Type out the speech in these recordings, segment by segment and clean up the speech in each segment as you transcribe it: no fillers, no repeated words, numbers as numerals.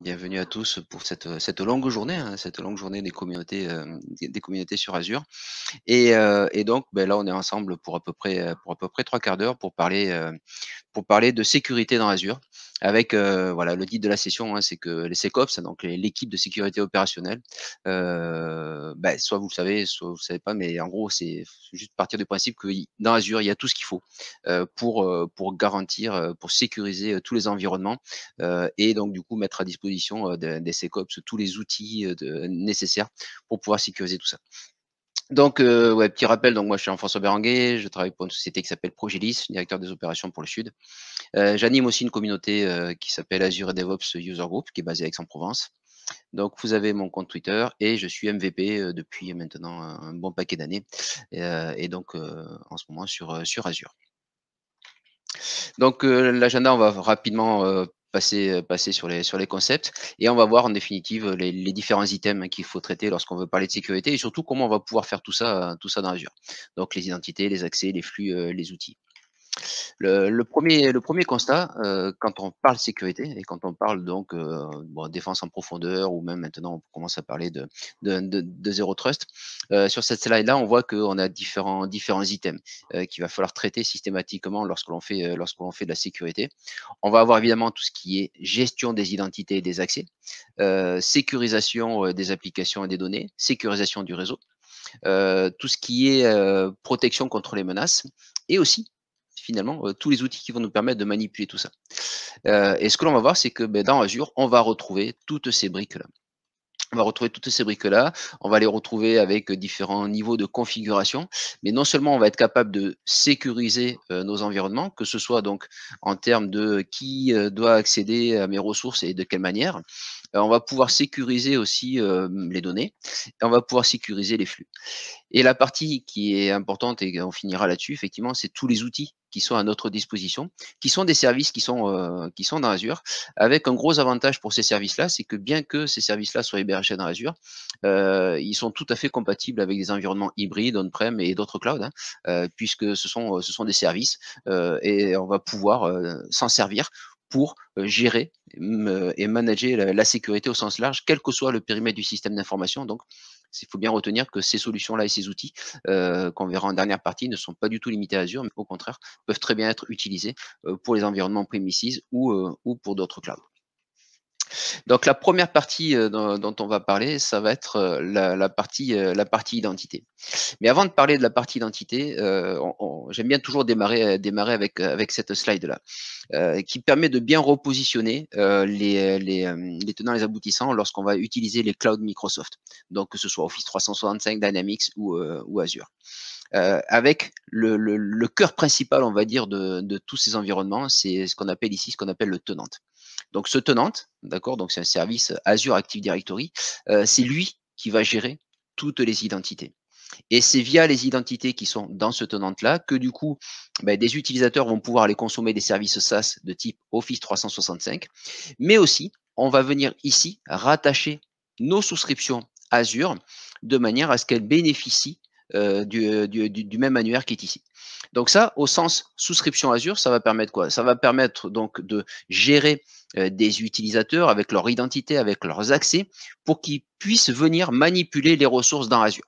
Bienvenue à tous pour cette longue journée, hein, cette longue journée des communautés sur Azure. Et donc, là, on est ensemble pour à peu près 3 quarts d'heure pour parler de sécurité dans Azure avec, voilà, le titre de la session, hein, c'est que les SecOps, donc l'équipe de sécurité opérationnelle, soit vous le savez, soit vous le savez pas, mais en gros, c'est juste partir du principe que dans Azure, il y a tout ce qu'il faut, pour garantir, pour sécuriser, tous les environnements, et donc du coup mettre à disposition, des SecOps tous les outils, nécessaires pour pouvoir sécuriser tout ça. Donc, ouais, petit rappel, donc moi je suis François Berenguer, je travaille pour une société qui s'appelle Progelis, directeur des opérations pour le Sud. J'anime aussi une communauté, qui s'appelle Azure et DevOps User Group, qui est basée à Aix-en-Provence. Donc vous avez mon compte Twitter et je suis MVP, depuis maintenant un bon paquet d'années, et donc, en ce moment sur Azure. Donc, l'agenda, on va rapidement, passer sur les concepts et on va voir en définitive, les différents items, hein, qu'il faut traiter lorsqu'on veut parler de sécurité et surtout comment on va pouvoir faire tout ça dans Azure. Donc les identités, les accès, les flux, les outils. Le premier constat, quand on parle sécurité et quand on parle donc, défense en profondeur ou même maintenant on commence à parler de zéro trust, sur cette slide-là, on voit qu'on a différents items, qu'il va falloir traiter systématiquement lorsque l'on fait de la sécurité. On va avoir évidemment tout ce qui est gestion des identités et des accès, sécurisation, des applications et des données, sécurisation du réseau, tout ce qui est, protection contre les menaces et aussi, finalement, tous les outils qui vont nous permettre de manipuler tout ça. Et ce que l'on va voir, c'est que, dans Azure, on va retrouver toutes ces briques-là. On va retrouver toutes ces briques-là, on va les retrouver avec, différents niveaux de configuration, mais non seulement on va être capable de sécuriser, nos environnements, que ce soit donc en termes de qui, doit accéder à mes ressources et de quelle manière. On va pouvoir sécuriser aussi, les données et on va pouvoir sécuriser les flux. Et la partie qui est importante et on finira là-dessus, effectivement, c'est tous les outils qui sont à notre disposition, qui sont des services qui sont dans Azure, avec un gros avantage pour ces services-là, c'est que bien que ces services-là soient hébergés dans Azure, ils sont tout à fait compatibles avec des environnements hybrides, on-prem et d'autres clouds, hein, puisque ce sont des services, et on va pouvoir, s'en servir pour, gérer, et manager la sécurité au sens large, quel que soit le périmètre du système d'information. Donc il faut bien retenir que ces solutions-là et ces outils, qu'on verra en dernière partie, ne sont pas du tout limités à Azure, mais au contraire, peuvent très bien être utilisés, pour les environnements premises ou pour d'autres clouds. Donc la première partie, dont on va parler, ça va être, la partie identité. Mais avant de parler de la partie identité, j'aime bien toujours démarrer avec cette slide-là, qui permet de bien repositionner, les tenants et les aboutissants lorsqu'on va utiliser les clouds Microsoft. Donc que ce soit Office 365, Dynamics ou Azure. Avec le cœur principal, on va dire, de tous ces environnements, c'est ce qu'on appelle le tenant. Donc ce tenant, d'accord, donc c'est un service Azure Active Directory, c'est lui qui va gérer toutes les identités. Et c'est via les identités qui sont dans ce tenant-là que du coup, des utilisateurs vont pouvoir aller consommer des services SaaS de type Office 365, mais aussi on va venir ici rattacher nos souscriptions Azure de manière à ce qu'elles bénéficient, du même annuaire qui est ici. Donc ça, au sens souscription Azure, ça va permettre quoi? Ça va permettre donc de gérer, des utilisateurs avec leur identité, avec leurs accès, pour qu'ils puissent venir manipuler les ressources dans Azure.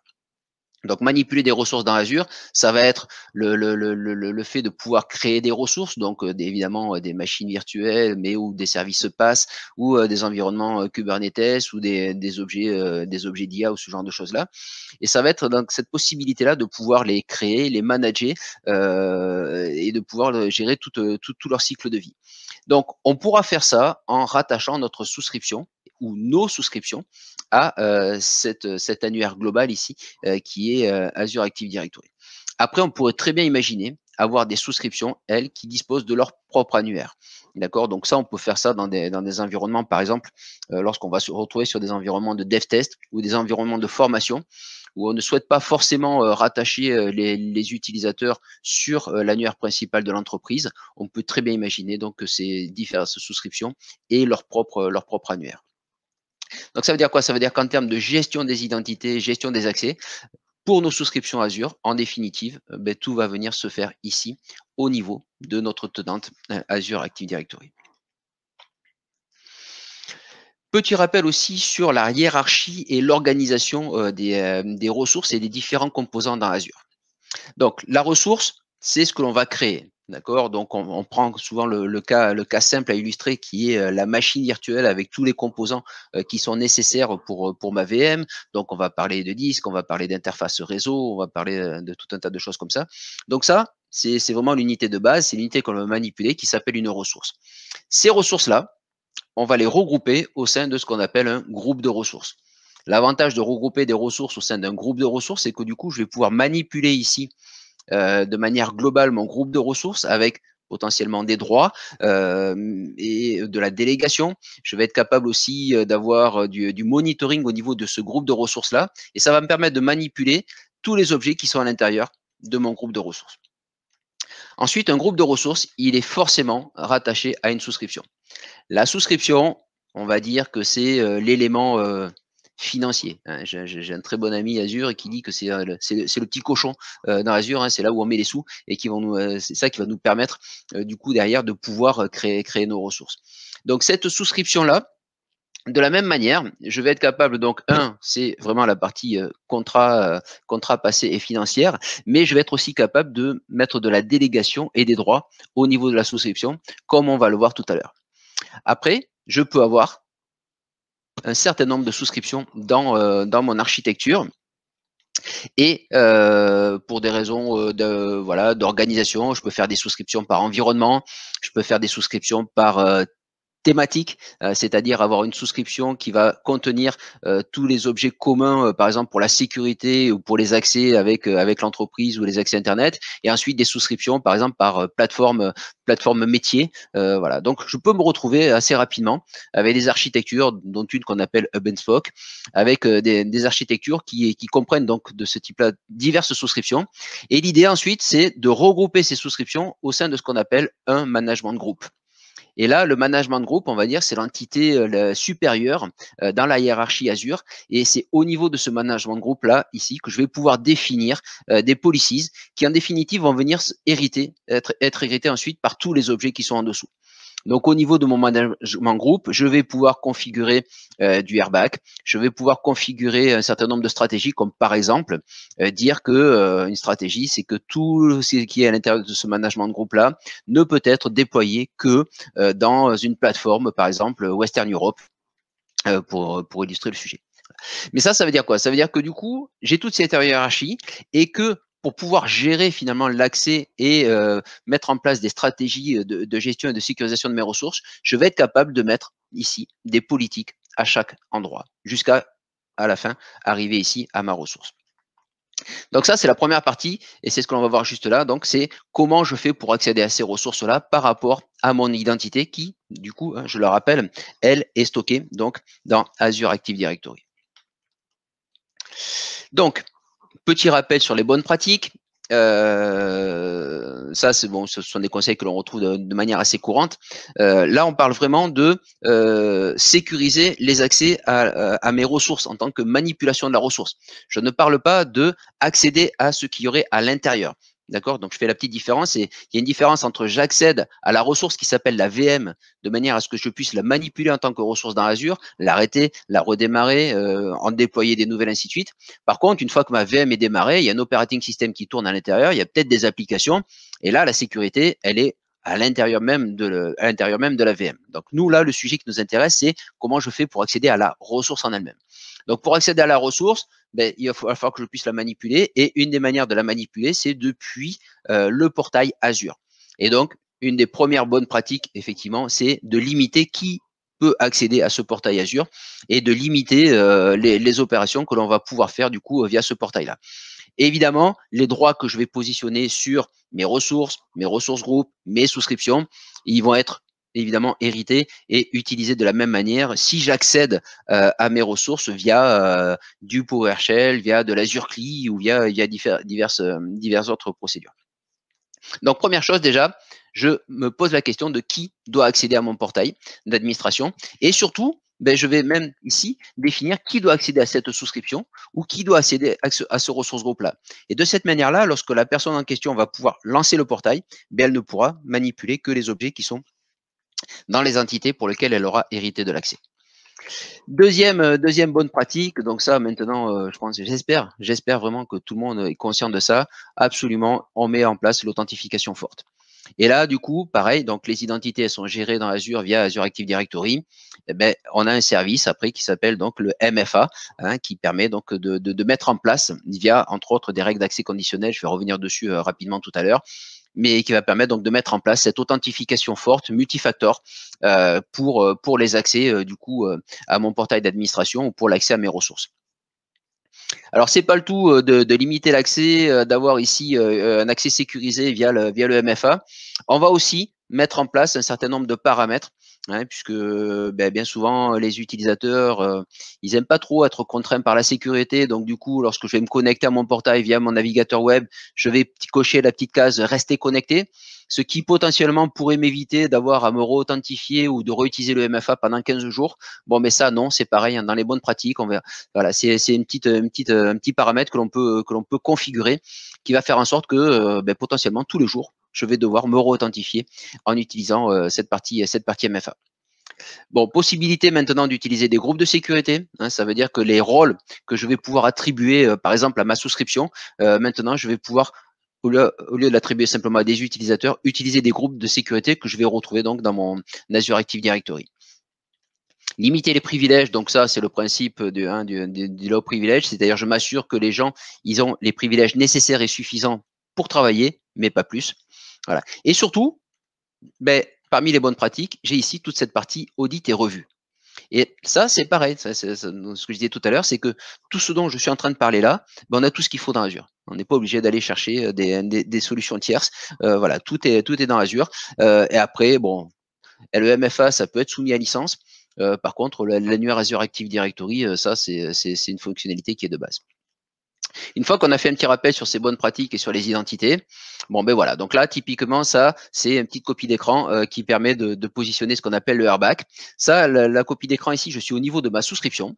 Donc manipuler des ressources dans Azure, ça va être le fait de pouvoir créer des ressources, donc, évidemment, des machines virtuelles, mais ou des services PaaS ou, des environnements, Kubernetes ou des objets d'IA ou ce genre de choses-là. Et ça va être donc cette possibilité-là de pouvoir les créer, les manager, et de pouvoir gérer tout leur cycle de vie. Donc on pourra faire ça en rattachant notre souscription ou nos souscriptions à, cet annuaire global ici, qui est, Azure Active Directory. Après, on pourrait très bien imaginer avoir des souscriptions, elles, qui disposent de leur propre annuaire. D'accord? Donc ça, on peut faire ça dans des environnements, par exemple, lorsqu'on va se retrouver sur des environnements de dev test ou des environnements de formation, où on ne souhaite pas forcément, rattacher, les utilisateurs sur, l'annuaire principal de l'entreprise. On peut très bien imaginer donc que ces diverses souscriptions aient leur propre annuaire. Donc ça veut dire quoi? Ça veut dire qu'en termes de gestion des identités, gestion des accès, pour nos souscriptions Azure, en définitive, tout va venir se faire ici, au niveau de notre tenante, Azure Active Directory. Petit rappel aussi sur la hiérarchie et l'organisation des ressources et des différents composants dans Azure. Donc, la ressource, c'est ce que l'on va créer. D'accord. Donc, on prend souvent le cas simple à illustrer qui est la machine virtuelle avec tous les composants qui sont nécessaires pour ma VM. Donc, on va parler de disque, on va parler d'interface réseau, on va parler de tout un tas de choses comme ça. Donc, ça, c'est vraiment l'unité de base, c'est l'unité qu'on va manipuler qui s'appelle une ressource. Ces ressources-là, on va les regrouper au sein de ce qu'on appelle un groupe de ressources. L'avantage de regrouper des ressources au sein d'un groupe de ressources, c'est que du coup, je vais pouvoir manipuler ici de manière globale mon groupe de ressources avec potentiellement des droits et de la délégation. Je vais être capable aussi d'avoir du monitoring au niveau de ce groupe de ressources-là. Et ça va me permettre de manipuler tous les objets qui sont à l'intérieur de mon groupe de ressources. Ensuite, un groupe de ressources, il est forcément rattaché à une souscription. La souscription, on va dire que c'est l'élément financier. Hein. J'ai un très bon ami Azure qui dit que c'est le petit cochon dans Azure, hein, c'est là où on met les sous et c'est ça qui va nous permettre du coup derrière de pouvoir créer nos ressources. Donc cette souscription-là, de la même manière, je vais être capable, donc c'est vraiment la partie contrat passé et financière, mais je vais être aussi capable de mettre de la délégation et des droits au niveau de la souscription, comme on va le voir tout à l'heure. Après, je peux avoir un certain nombre de souscriptions dans mon architecture. Et pour des raisons d'organisation, je peux faire des souscriptions par environnement, je peux faire des souscriptions par thématique, c'est-à-dire avoir une souscription qui va contenir tous les objets communs, par exemple pour la sécurité ou pour les accès avec l'entreprise ou les accès Internet, et ensuite des souscriptions, par exemple par plateforme métier. Voilà. Donc, je peux me retrouver assez rapidement avec des architectures, dont une qu'on appelle Hub and Spoke, avec des architectures qui comprennent donc de ce type-là diverses souscriptions. Et l'idée ensuite, c'est de regrouper ces souscriptions au sein de ce qu'on appelle un management de groupe. Et là, le management de groupe, on va dire, c'est l'entité supérieure dans la hiérarchie Azure. Et c'est au niveau de ce management de groupe-là, ici, que je vais pouvoir définir des policies qui, en définitive, vont venir être héritées ensuite par tous les objets qui sont en dessous. Donc, au niveau de mon management groupe, je vais pouvoir configurer du airbag. Je vais pouvoir configurer un certain nombre de stratégies, comme par exemple dire que une stratégie, c'est que tout ce qui est à l'intérieur de ce management de groupe-là ne peut être déployé que dans une plateforme, par exemple Western Europe, pour illustrer le sujet. Mais ça veut dire quoi? Ça veut dire que du coup, j'ai toute cette hiérarchie et que pour pouvoir gérer finalement l'accès et mettre en place des stratégies de gestion et de sécurisation de mes ressources, je vais être capable de mettre ici des politiques à chaque endroit jusqu'à la fin arriver ici à ma ressource. Donc ça, c'est la première partie et c'est ce que l'on va voir juste là. Donc, c'est comment je fais pour accéder à ces ressources-là par rapport à mon identité qui, du coup, hein, je le rappelle, elle est stockée donc dans Azure Active Directory. Donc, petit rappel sur les bonnes pratiques. Ça, c'est bon, ce sont des conseils que l'on retrouve de manière assez courante. Là, on parle vraiment de sécuriser les accès à mes ressources en tant que manipulation de la ressource. Je ne parle pas de accéder à ce qu'il y aurait à l'intérieur. D'accord? Donc, je fais la petite différence. Et il y a une différence entre j'accède à la ressource qui s'appelle la VM de manière à ce que je puisse la manipuler en tant que ressource dans Azure, l'arrêter, la redémarrer, en déployer des nouvelles, ainsi de suite. Par contre, une fois que ma VM est démarrée, il y a un operating system qui tourne à l'intérieur, il y a peut-être des applications. Et là, la sécurité, elle est à l'intérieur même de la VM. Donc, nous, là, le sujet qui nous intéresse, c'est comment je fais pour accéder à la ressource en elle-même. Donc, pour accéder à la ressource, il va falloir que je puisse la manipuler. Et une des manières de la manipuler, c'est depuis le portail Azure. Et donc, une des premières bonnes pratiques, effectivement, c'est de limiter qui peut accéder à ce portail Azure et de limiter les opérations que l'on va pouvoir faire du coup via ce portail-là. Évidemment, les droits que je vais positionner sur mes ressources groupes, mes souscriptions, ils vont être évidemment hérités et utilisés de la même manière si j'accède à mes ressources via du PowerShell, via de l'Azure CLI ou via diverses autres procédures. Donc, première chose déjà, je me pose la question de qui doit accéder à mon portail d'administration et surtout, je vais même ici définir qui doit accéder à cette souscription ou qui doit accéder à ce ressource groupe-là. Et de cette manière-là, lorsque la personne en question va pouvoir lancer le portail, elle ne pourra manipuler que les objets qui sont dans les entités pour lesquelles elle aura hérité de l'accès. Deuxième bonne pratique, donc ça maintenant, je pense, j'espère vraiment que tout le monde est conscient de ça. Absolument, on met en place l'authentification forte. Et là, du coup, pareil, donc les identités sont gérées dans Azure via Azure Active Directory. Eh ben, on a un service après qui s'appelle donc le MFA, hein, qui permet donc de mettre en place via entre autres des règles d'accès conditionnel. Je vais revenir dessus rapidement tout à l'heure, mais qui va permettre donc de mettre en place cette authentification forte multifactor pour les accès du coup à mon portail d'administration ou pour l'accès à mes ressources. Alors, c'est pas le tout de limiter l'accès, d'avoir ici un accès sécurisé via le MFA. On va aussi mettre en place un certain nombre de paramètres, hein, puisque bien souvent, les utilisateurs, ils n'aiment pas trop être contraints par la sécurité. Donc, du coup, lorsque je vais me connecter à mon portail via mon navigateur web, je vais cocher la petite case « Rester connecté », ce qui potentiellement pourrait m'éviter d'avoir à me re-authentifier ou de réutiliser le MFA pendant 15 jours. Bon, mais ça, non, c'est pareil, hein, dans les bonnes pratiques, on va, voilà, c'est un petit paramètre que l'on peut configurer qui va faire en sorte que potentiellement tous les jours, je vais devoir me re-authentifier en utilisant cette partie MFA. Bon, possibilité maintenant d'utiliser des groupes de sécurité, hein, ça veut dire que les rôles que je vais pouvoir attribuer, par exemple à ma souscription, maintenant je vais pouvoir, au lieu de l'attribuer simplement à des utilisateurs, utiliser des groupes de sécurité que je vais retrouver donc dans mon Azure Active Directory. Limiter les privilèges, donc ça c'est le principe du low privilege, c'est-à-dire je m'assure que les gens ils ont les privilèges nécessaires et suffisants pour travailler, mais pas plus. Voilà. Et surtout, parmi les bonnes pratiques, j'ai ici toute cette partie audit et revue. Et ça, c'est pareil, ce que je disais tout à l'heure, c'est que tout ce dont je suis en train de parler là, on a tout ce qu'il faut dans Azure. On n'est pas obligé d'aller chercher des solutions tierces. Voilà, tout est dans Azure. Et après, bon, le MFA, ça peut être soumis à licence. Par contre, l'annuaire Azure Active Directory, ça, c'est une fonctionnalité qui est de base. Une fois qu'on a fait un petit rappel sur ces bonnes pratiques et sur les identités, bon ben voilà, donc là typiquement ça c'est une petite copie d'écran qui permet de positionner ce qu'on appelle le airbag. Ça, la copie d'écran ici, je suis au niveau de ma souscription.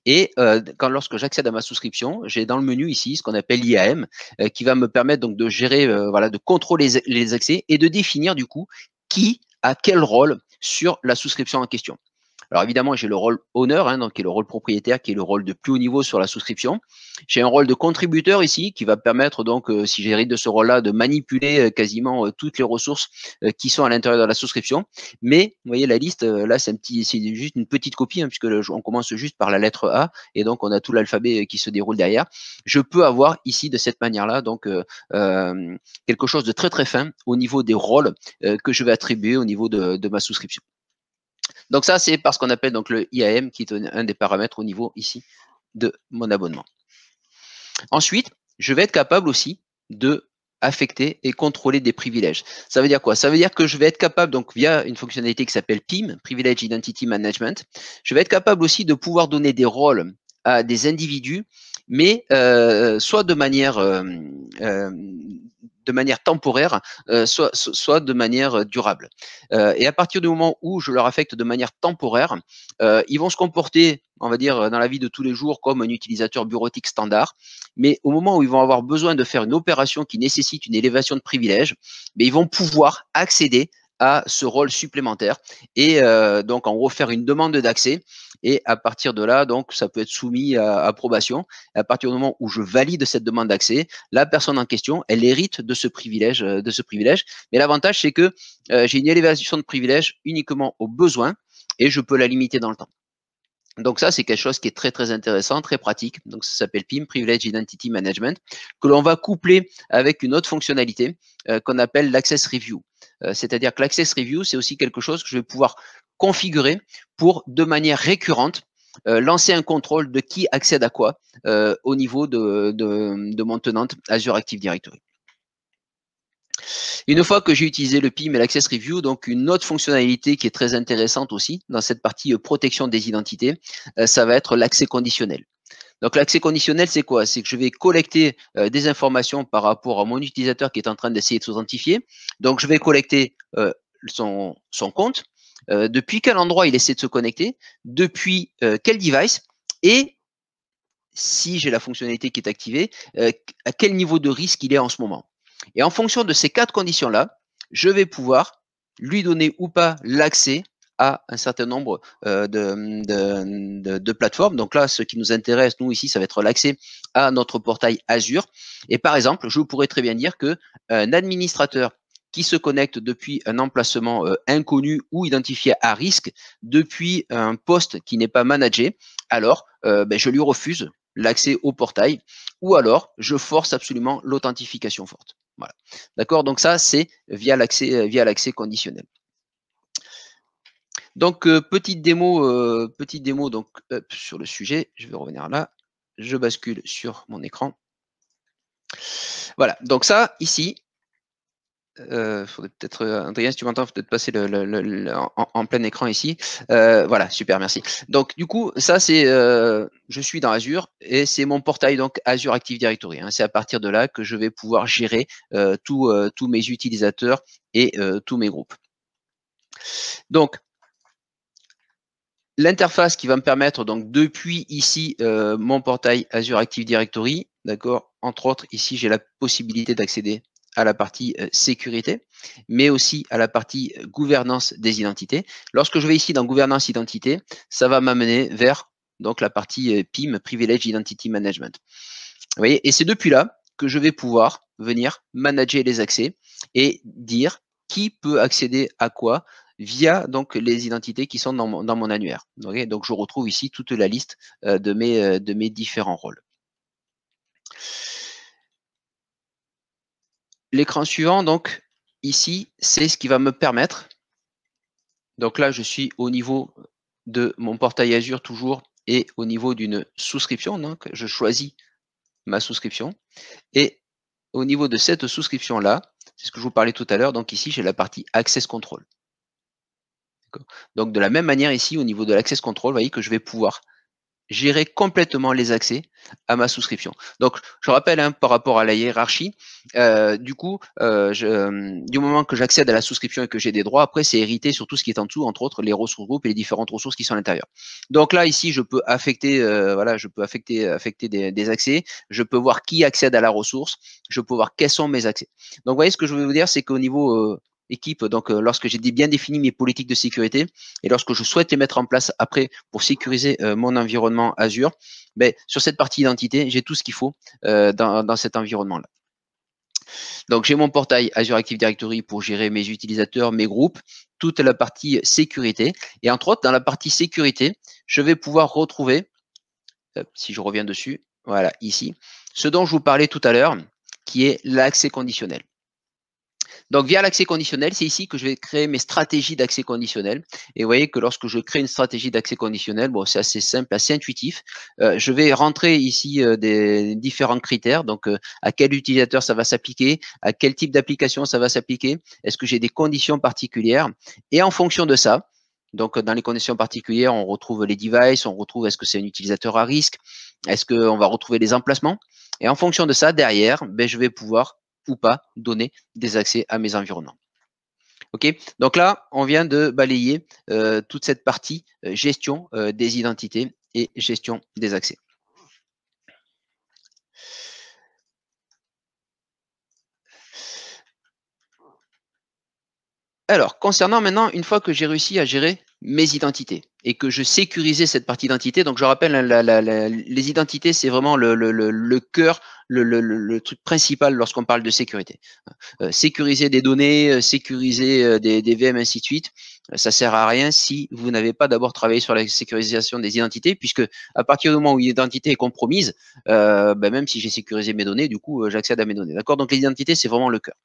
Et lorsque j'accède à ma souscription, j'ai dans le menu ici ce qu'on appelle l'IAM qui va me permettre donc de gérer, voilà, de contrôler les accès et de définir du coup qui a quel rôle sur la souscription en question. Alors évidemment, j'ai le rôle owner, hein, donc qui est le rôle propriétaire, qui est le rôle de plus haut niveau sur la souscription. J'ai un rôle de contributeur ici qui va permettre donc, si j'hérite de ce rôle-là, de manipuler quasiment toutes les ressources qui sont à l'intérieur de la souscription. Mais vous voyez la liste, là c'est juste une petite copie, hein, puisque on commence juste par la lettre A et donc on a tout l'alphabet qui se déroule derrière. Je peux avoir ici de cette manière-là donc quelque chose de très très fin au niveau des rôles que je vais attribuer au niveau de ma souscription. Donc ça, c'est parce qu'on appelle donc le IAM qui est un des paramètres au niveau ici de mon abonnement. Ensuite, je vais être capable aussi de affecter et contrôler des privilèges. Ça veut dire quoi? Ça veut dire que je vais être capable, donc via une fonctionnalité qui s'appelle PIM, Privilege Identity Management, je vais être capable aussi de pouvoir donner des rôles à des individus, mais soit de manière temporaire, soit de manière durable. Et à partir du moment où je leur affecte de manière temporaire, ils vont se comporter, on va dire, dans la vie de tous les jours comme un utilisateur bureautique standard. Mais au moment où ils vont avoir besoin de faire une opération qui nécessite une élévation de privilèges, ils vont pouvoir accéder à ce rôle supplémentaire et donc en gros faire une demande d'accès. Et à partir de là, donc ça peut être soumis à approbation. À partir du moment où je valide cette demande d'accès, la personne en question, elle hérite de ce privilège. Mais l'avantage, c'est que j'ai une élévation de privilège uniquement aux besoins et je peux la limiter dans le temps. Donc ça, c'est quelque chose qui est très très intéressant, très pratique. Donc ça s'appelle PIM, Privilege Identity Management, que l'on va coupler avec une autre fonctionnalité qu'on appelle l'Access Review. C'est-à-dire que l'Access Review, c'est aussi quelque chose que je vais pouvoir configurer pour, de manière récurrente, lancer un contrôle de qui accède à quoi au niveau de mon tenant Azure Active Directory. Une fois que j'ai utilisé le PIM et l'Access Review, donc une autre fonctionnalité qui est très intéressante aussi dans cette partie protection des identités, ça va être l'accès conditionnel. Donc l'accès conditionnel, c'est quoi? C'est que je vais collecter des informations par rapport à mon utilisateur qui est en train d'essayer de s'authentifier. Donc je vais collecter son compte, depuis quel endroit il essaie de se connecter, depuis quel device et si j'ai la fonctionnalité qui est activée, à quel niveau de risque il est en ce moment. Et en fonction de ces 4 conditions-là, je vais pouvoir lui donner ou pas l'accès à un certain nombre de plateformes. Donc là, ce qui nous intéresse, nous, ici, ça va être l'accès à notre portail Azure. Et par exemple, je pourrais très bien dire qu'un administrateur qui se connecte depuis un emplacement inconnu ou identifié à risque, depuis un poste qui n'est pas managé, alors je lui refuse l'accès au portail, ou alors je force absolument l'authentification forte. Voilà. D'accord? Donc ça, c'est via l'accès conditionnel. Donc petite démo donc sur le sujet. Je vais revenir là. Je bascule sur mon écran. Voilà. Donc ça, ici, faudrait peut-être, Adrien, si tu m'entends, peut-être passer en plein écran ici. Voilà, super, merci. Donc du coup, ça c'est, je suis dans Azure et c'est mon portail donc Azure Active Directory. Hein. C'est à partir de là que je vais pouvoir gérer tous mes utilisateurs et tous mes groupes. Donc l'interface qui va me permettre donc depuis ici mon portail Azure Active Directory, d'accord. Entre autres, ici j'ai la possibilité d'accéder à la partie sécurité, mais aussi à la partie gouvernance des identités. Lorsque je vais ici dans gouvernance identité, ça va m'amener vers donc la partie PIM, Privilege Identity Management. Vous voyez, et c'est depuis là que je vais pouvoir venir manager les accès et dire qui peut accéder à quoi via donc les identités qui sont dans mon annuaire. Okay, donc je retrouve ici toute la liste de mes différents rôles. L'écran suivant, donc, ici, c'est ce qui va me permettre. Donc là, je suis au niveau de mon portail Azure toujours et au niveau d'une souscription. Donc, je choisis ma souscription. Et au niveau de cette souscription-là, c'est ce que je vous parlais tout à l'heure. Donc ici, j'ai la partie Access Control. Donc de la même manière ici, au niveau de l'Access Control, vous voyez que je vais pouvoir gérer complètement les accès à ma souscription. Donc, je rappelle hein, par rapport à la hiérarchie, du moment que j'accède à la souscription et que j'ai des droits, après c'est hérité sur tout ce qui est en dessous, entre autres les ressources groupes et les différentes ressources qui sont à l'intérieur. Donc là, ici, je peux affecter, affecter des accès. Je peux voir qui accède à la ressource. Je peux voir quels sont mes accès. Donc, vous voyez, ce que je veux vous dire, c'est qu'au niveau équipe, donc lorsque j'ai bien défini mes politiques de sécurité et lorsque je souhaite les mettre en place après pour sécuriser mon environnement Azure, sur cette partie identité, j'ai tout ce qu'il faut dans cet environnement-là. Donc, j'ai mon portail Azure Active Directory pour gérer mes utilisateurs, mes groupes, toute la partie sécurité. Et entre autres, dans la partie sécurité, je vais pouvoir retrouver, si je reviens dessus, voilà, ici, ce dont je vous parlais tout à l'heure, qui est l'accès conditionnel. Donc, via l'accès conditionnel, c'est ici que je vais créer mes stratégies d'accès conditionnel. Et vous voyez que lorsque je crée une stratégie d'accès conditionnel, bon, c'est assez simple, assez intuitif. Je vais rentrer ici des différents critères. Donc, à quel utilisateur ça va s'appliquer, à quel type d'application ça va s'appliquer, est-ce que j'ai des conditions particulières. Et en fonction de ça, donc dans les conditions particulières, on retrouve les devices, on retrouve est-ce que c'est un utilisateur à risque, est-ce qu'on va retrouver les emplacements. Et en fonction de ça, derrière, je vais pouvoir ou pas donner des accès à mes environnements. Ok, donc là, on vient de balayer toute cette partie gestion des identités et gestion des accès. Alors, concernant maintenant, une fois que j'ai réussi à gérer mes identités et que je sécurisais cette partie d'identité, donc je rappelle, hein, les identités, c'est vraiment le cœur, le truc principal lorsqu'on parle de sécurité. Sécuriser des données, sécuriser des VM, ainsi de suite, ça sert à rien si vous n'avez pas d'abord travaillé sur la sécurisation des identités, puisque à partir du moment où l'identité est compromise, même si j'ai sécurisé mes données, du coup, j'accède à mes données. D'accord? Donc l'identité, c'est vraiment le cœur.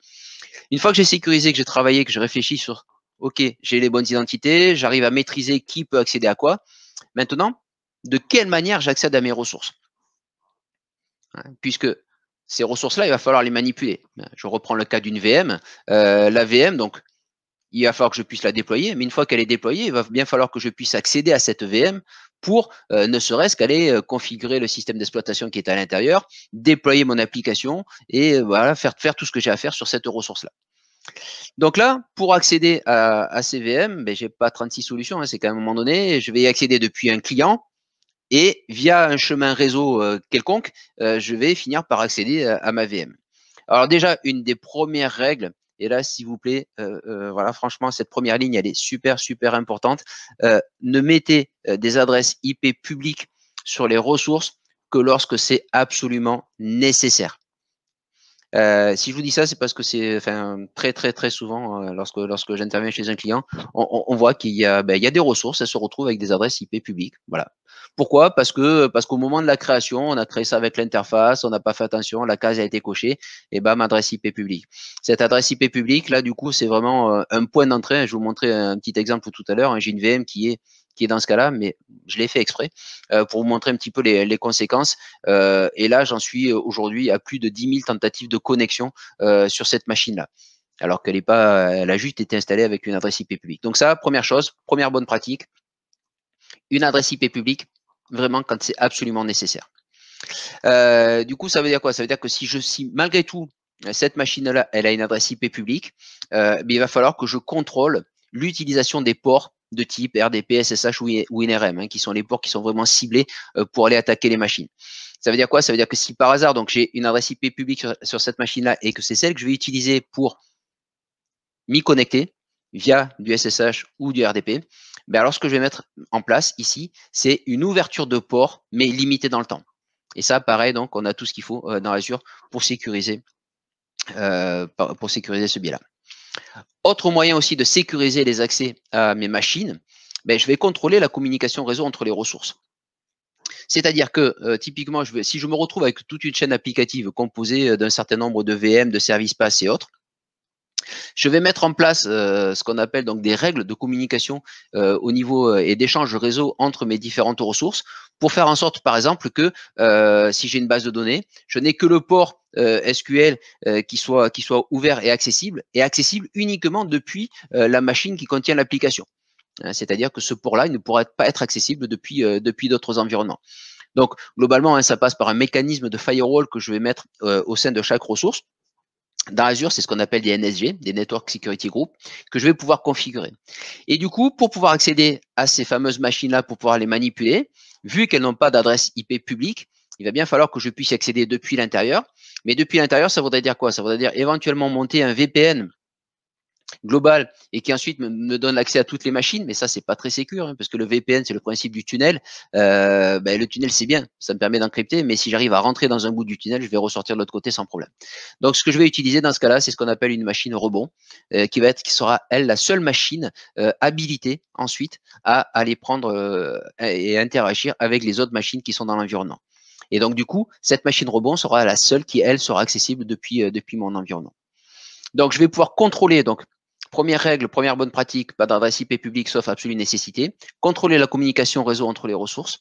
Une fois que j'ai sécurisé, que j'ai travaillé, que je réfléchis sur, OK, j'ai les bonnes identités, j'arrive à maîtriser qui peut accéder à quoi. Maintenant, de quelle manière j'accède à mes ressources? Puisque ces ressources-là, il va falloir les manipuler. Je reprends le cas d'une VM. La VM, donc, il va falloir que je puisse la déployer, mais une fois qu'elle est déployée, il va bien falloir que je puisse accéder à cette VM pour ne serait-ce qu'aller configurer le système d'exploitation qui est à l'intérieur, déployer mon application et voilà, faire tout ce que j'ai à faire sur cette ressource-là. Donc là, pour accéder à ces VM, je n'ai pas 36 solutions, hein, c'est qu'à un moment donné, je vais y accéder depuis un client et via un chemin réseau quelconque, je vais finir par accéder à ma VM. Alors déjà, une des premières règles Et là, s'il vous plaît, voilà, franchement, cette première ligne, elle est super, super importante. Ne mettez des adresses IP publiques sur les ressources que lorsque c'est absolument nécessaire. Si je vous dis ça, c'est parce que c'est très très très souvent lorsque j'interviens chez un client, on voit qu'il y a il y a des ressources, elles se retrouvent avec des adresses IP publiques. Voilà. Pourquoi? Parce qu'au moment de la création, on a créé ça avec l'interface, on n'a pas fait attention, la case a été cochée, et bam, adresse IP publique. Cette adresse IP publique, là, du coup, c'est vraiment un point d'entrée. Je vais vous montrer un petit exemple tout à l'heure. J'ai une VM qui est dans ce cas-là, mais je l'ai fait exprès pour vous montrer un petit peu les conséquences. Et là, j'en suis aujourd'hui à plus de 10 000 tentatives de connexion sur cette machine-là, alors qu'elle a juste été installée avec une adresse IP publique. Donc ça, première chose, première bonne pratique, une adresse IP publique, vraiment quand c'est absolument nécessaire. Du coup, ça veut dire quoi? Ça veut dire que si malgré tout, cette machine-là, elle a une adresse IP publique, mais il va falloir que je contrôle l'utilisation des ports de type RDP, SSH ou NRM, hein, qui sont les ports qui sont vraiment ciblés pour aller attaquer les machines. Ça veut dire quoi? Ça veut dire que si par hasard, donc j'ai une adresse IP publique sur cette machine-là et que c'est celle que je vais utiliser pour m'y connecter via du SSH ou du RDP, ben alors ce que je vais mettre en place ici, c'est une ouverture de port, mais limitée dans le temps. Et ça, pareil, donc on a tout ce qu'il faut dans Azure pour sécuriser ce biais-là. Autre moyen aussi de sécuriser les accès à mes machines, ben, je vais contrôler la communication réseau entre les ressources. C'est-à-dire que typiquement, si je me retrouve avec toute une chaîne applicative composée d'un certain nombre de VM, de services pass et autres, je vais mettre en place ce qu'on appelle donc des règles de communication au niveau et d'échange réseau entre mes différentes ressources pour faire en sorte, par exemple, que si j'ai une base de données, je n'ai que le port SQL qui soit ouvert et accessible uniquement depuis la machine qui contient l'application. C'est-à-dire que ce port-là, il ne pourra pas être accessible depuis d'autres environnements. Donc, globalement, ça passe par un mécanisme de firewall que je vais mettre au sein de chaque ressource. Dans Azure, c'est ce qu'on appelle des NSG, des Network Security Group, que je vais pouvoir configurer. Et du coup, pour pouvoir accéder à ces fameuses machines-là, pour pouvoir les manipuler, vu qu'elles n'ont pas d'adresse IP publique, il va bien falloir que je puisse y accéder depuis l'intérieur. Mais depuis l'intérieur, ça voudrait dire quoi? Ça voudrait dire éventuellement monter un VPN global et qui ensuite me donne l'accès à toutes les machines, mais ça c'est pas très sécure, hein, parce que le VPN c'est le principe du tunnel. Le tunnel c'est bien, ça me permet d'encrypter, mais si j'arrive à rentrer dans un bout du tunnel, je vais ressortir de l'autre côté sans problème. Donc ce que je vais utiliser dans ce cas-là, c'est ce qu'on appelle une machine rebond, qui sera elle la seule machine habilitée ensuite à aller prendre et interagir avec les autres machines qui sont dans l'environnement. Et donc du coup, cette machine rebond sera la seule qui elle sera accessible depuis mon environnement. Donc je vais pouvoir contrôler donc première règle, première bonne pratique, pas d'adresse IP publique sauf absolue nécessité. Contrôler la communication réseau entre les ressources.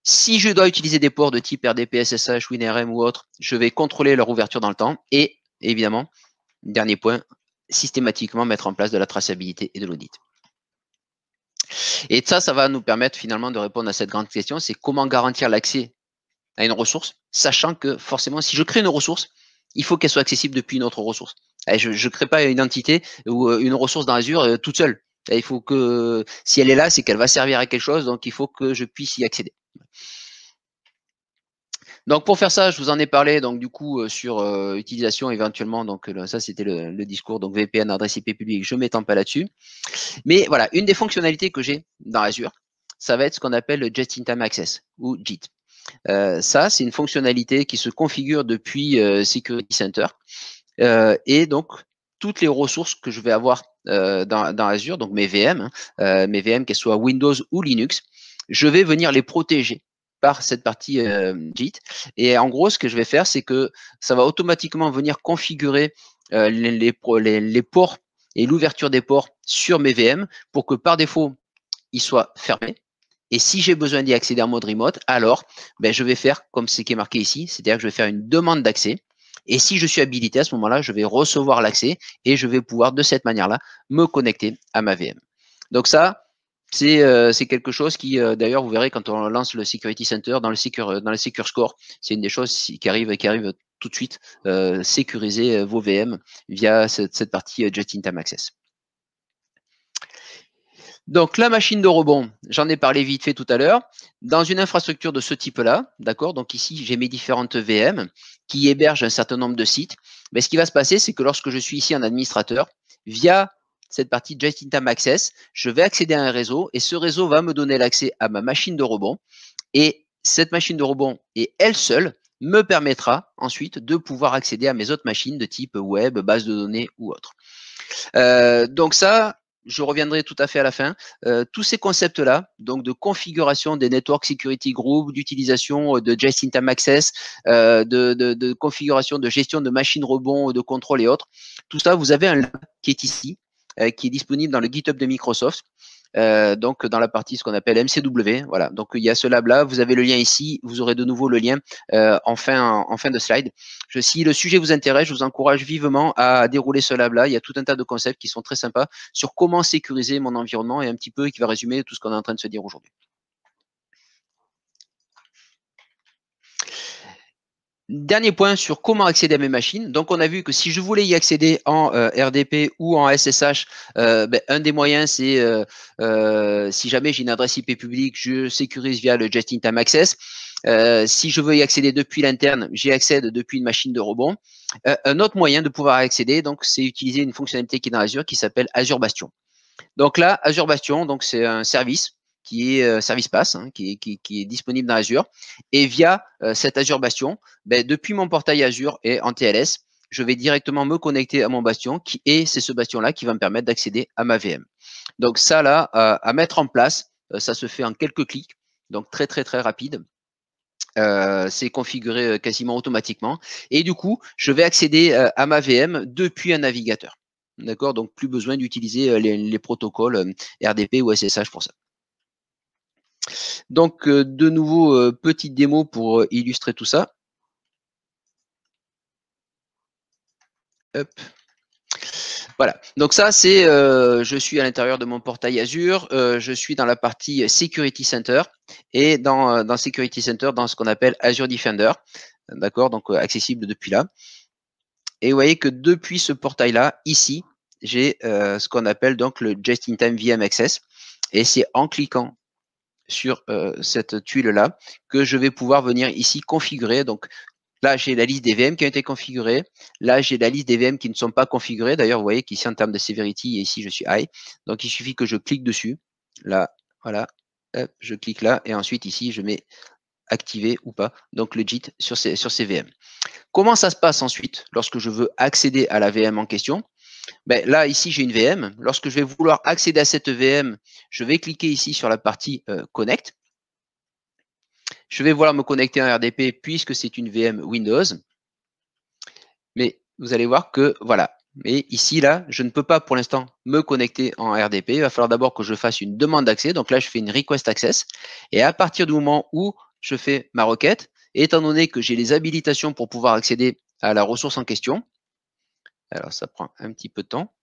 Si je dois utiliser des ports de type RDP, SSH, WinRM ou autre, je vais contrôler leur ouverture dans le temps. Et évidemment, dernier point, systématiquement mettre en place de la traçabilité et de l'audit. Et ça va nous permettre finalement de répondre à cette grande question, c'est comment garantir l'accès à une ressource, sachant que forcément, si je crée une ressource, il faut qu'elle soit accessible depuis une autre ressource. Je ne crée pas une entité ou une ressource dans Azure toute seule. Il faut que, si elle est là, c'est qu'elle va servir à quelque chose, donc il faut que je puisse y accéder. Donc pour faire ça, je vous en ai parlé donc du coup sur utilisation éventuellement. Donc ça c'était le discours. Donc VPN, adresse IP publique, je m'étends pas là-dessus. Mais voilà, une des fonctionnalités que j'ai dans Azure, ça va être ce qu'on appelle le Just-in-Time Access ou JIT. Ça, c'est une fonctionnalité qui se configure depuis Security Center. Et donc, toutes les ressources que je vais avoir dans Azure, donc mes VM, qu'elles soient Windows ou Linux, je vais venir les protéger par cette partie JIT. Et en gros, ce que je vais faire, c'est que ça va automatiquement venir configurer les ports et l'ouverture des ports sur mes VM pour que par défaut, ils soient fermés. Et si j'ai besoin d'y accéder en mode remote, alors je vais faire comme ce qui est marqué ici, c'est-à-dire que je vais faire une demande d'accès. Et si je suis habilité à ce moment-là, je vais recevoir l'accès et je vais pouvoir de cette manière-là me connecter à ma VM. Donc ça, c'est quelque chose qui, d'ailleurs, vous verrez quand on lance le Security Center dans le Secure Score, c'est une des choses qui arrive tout de suite, sécuriser vos VM via cette partie Just-in-Time Access. Donc, la machine de rebond, j'en ai parlé vite fait tout à l'heure. Dans une infrastructure de ce type-là, d'accord, donc ici, j'ai mes différentes VM qui hébergent un certain nombre de sites. Mais ce qui va se passer, c'est que lorsque je suis ici en administrateur, via cette partie Just-in-Time Access, je vais accéder à un réseau et ce réseau va me donner l'accès à ma machine de rebond. Et cette machine de rebond, et elle seule, me permettra ensuite de pouvoir accéder à mes autres machines de type web, base de données ou autre. Donc ça, je reviendrai tout à fait à la fin. Tous ces concepts-là, donc de configuration des network security groups, d'utilisation de just-in-time access, de configuration de gestion de machines rebond, de contrôle et autres, tout ça, vous avez un lab qui est ici, qui est disponible dans le GitHub de Microsoft. Donc dans la partie ce qu'on appelle MCW, voilà. Donc il y a ce lab là, vous avez le lien ici, vous aurez de nouveau le lien en fin de slide. Si le sujet vous intéresse, je vous encourage vivement à dérouler ce lab là. Il y a tout un tas de concepts qui sont très sympas sur comment sécuriser mon environnement et un petit peu qui va résumer tout ce qu'on est en train de se dire aujourd'hui. Dernier point sur comment accéder à mes machines. Donc, on a vu que si je voulais y accéder en RDP ou en SSH, un des moyens, c'est si jamais j'ai une adresse IP publique, je sécurise via le Just-in-Time Access. Si je veux y accéder depuis l'interne, j'y accède depuis une machine de rebond. Un autre moyen de pouvoir accéder, donc, c'est utiliser une fonctionnalité qui est dans Azure qui s'appelle Azure Bastion. Donc là, Azure Bastion, donc c'est un service qui est Service Pass, hein, qui est disponible dans Azure. Et via cet Azure Bastion, depuis mon portail Azure et en TLS, je vais directement me connecter à mon Bastion et c'est ce Bastion-là qui va me permettre d'accéder à ma VM. Donc ça, là, à mettre en place, ça se fait en quelques clics, donc très, très, très rapide. C'est configuré quasiment automatiquement. Et du coup, je vais accéder à ma VM depuis un navigateur. D'accord? Donc, plus besoin d'utiliser les protocoles RDP ou SSH pour ça. Donc, de nouveau, petite démo pour illustrer tout ça. Hop. Voilà. Donc ça, c'est, je suis à l'intérieur de mon portail Azure. Je suis dans la partie Security Center et dans Security Center, dans ce qu'on appelle Azure Defender. D'accord? Donc, accessible depuis là. Et vous voyez que depuis ce portail-là, ici, j'ai ce qu'on appelle donc le Just-in-Time VM Access. Et c'est en cliquant sur cette tuile-là que je vais pouvoir venir ici configurer. Donc là, j'ai la liste des VM qui ont été configurées. Là, j'ai la liste des VM qui ne sont pas configurées. D'ailleurs, vous voyez qu'ici, en termes de severity, et ici, je suis high. Donc, il suffit que je clique dessus. Là, voilà. Hop, je clique là. Et ensuite, ici, je mets activer ou pas. Donc, le JIT sur ces VM. Comment ça se passe ensuite lorsque je veux accéder à la VM en question? Là, ici, j'ai une VM. Lorsque je vais vouloir accéder à cette VM, je vais cliquer ici sur la partie Connect. Je vais vouloir me connecter en RDP puisque c'est une VM Windows. Mais vous allez voir que, voilà. Mais ici, là, je ne peux pas pour l'instant me connecter en RDP. Il va falloir d'abord que je fasse une demande d'accès. Donc là, je fais une request access. Et à partir du moment où je fais ma requête, étant donné que j'ai les habilitations pour pouvoir accéder à la ressource en question, alors ça prend un petit peu de temps.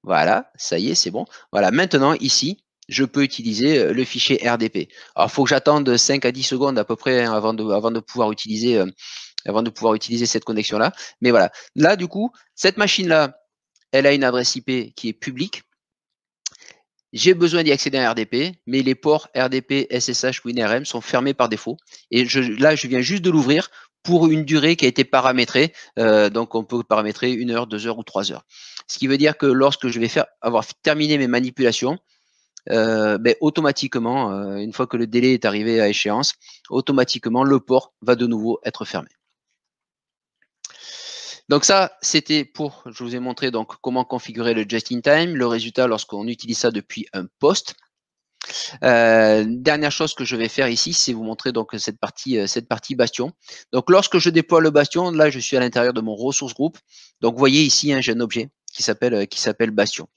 Voilà, ça y est, c'est bon. Voilà, maintenant, ici, je peux utiliser le fichier RDP. Alors, il faut que j'attende 5 à 10 secondes à peu près hein, avant de pouvoir utiliser cette connexion-là. Mais voilà, là, du coup, cette machine-là, elle a une adresse IP qui est publique. J'ai besoin d'y accéder à RDP, mais les ports RDP, SSH, WinRM sont fermés par défaut. Et là, je viens juste de l'ouvrir pour une durée qui a été paramétrée. Donc, on peut paramétrer 1 heure, 2 heures ou 3 heures. Ce qui veut dire que lorsque je vais avoir terminé mes manipulations, automatiquement, une fois que le délai est arrivé à échéance, automatiquement, le port va de nouveau être fermé. Donc ça, c'était pour, je vous ai montré donc comment configurer le just-in-time, le résultat lorsqu'on utilise ça depuis un poste. Dernière chose que je vais faire ici, c'est vous montrer donc cette partie Bastion. Donc lorsque je déploie le Bastion, là je suis à l'intérieur de mon ressource group. Donc vous voyez ici, hein, j'ai un objet qui s'appelle Bastion.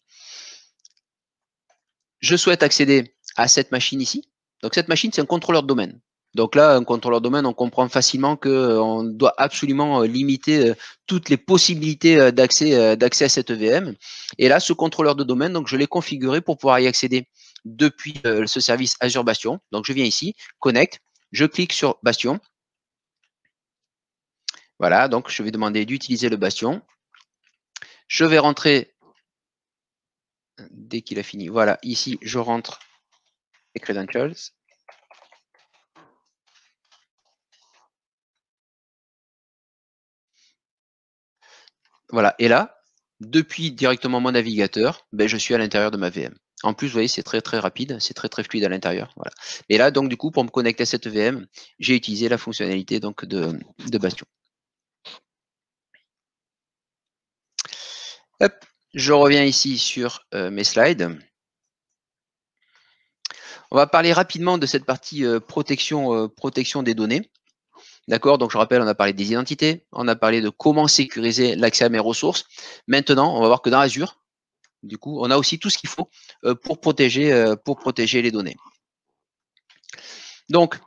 Je souhaite accéder à cette machine ici. Donc cette machine, c'est un contrôleur de domaine. Donc là, un contrôleur de domaine, on comprend facilement qu'on doit absolument limiter toutes les possibilités d'accès à cette VM. Et là, ce contrôleur de domaine, donc je l'ai configuré pour pouvoir y accéder depuis ce service Azure Bastion. Donc je viens ici, connect, je clique sur Bastion. Voilà, donc je vais demander d'utiliser le Bastion. Je vais rentrer dès qu'il a fini. Voilà, ici, je rentre les credentials. Voilà, et là, depuis directement mon navigateur, ben, je suis à l'intérieur de ma VM. En plus, vous voyez, c'est très très rapide, c'est très très fluide à l'intérieur. Voilà. Et là, donc du coup, pour me connecter à cette VM, j'ai utilisé la fonctionnalité donc de Bastion. Hop, je reviens ici sur mes slides. On va parler rapidement de cette partie protection des données. D'accord, donc je rappelle, on a parlé des identités, on a parlé de comment sécuriser l'accès à mes ressources. Maintenant, on va voir que dans Azure, du coup, on a aussi tout ce qu'il faut pour protéger les données. Donc,